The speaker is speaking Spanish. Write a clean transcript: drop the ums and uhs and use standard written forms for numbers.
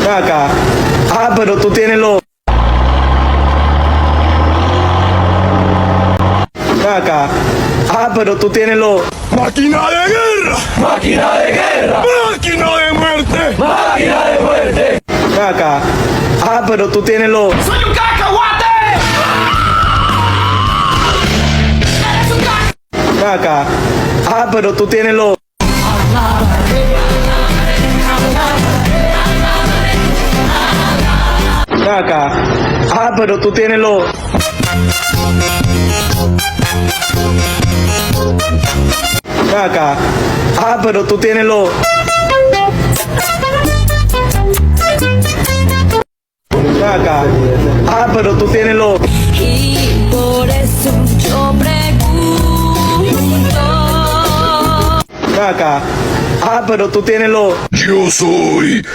Acá. Ah, pero tú tienes los... Acá. Ah, pero tú tienes los... ¡Máquina de guerra! ¡Máquina de guerra! ¡Máquina de muerte! ¡Máquina de muerte! Acá. Ah, pero tú tienes los... ¡Soy un cacahuate! ¡Eres un cacahuate! Acá. Ah, pero tú tienes los... Acá. Ah, pero tú tienes los... Acá. Ah, pero tú tienes los... Acá. Ah, pero tú tienes los... Y por eso yo pregunto. Acá. Ah, pero tú tienes los... Yo soy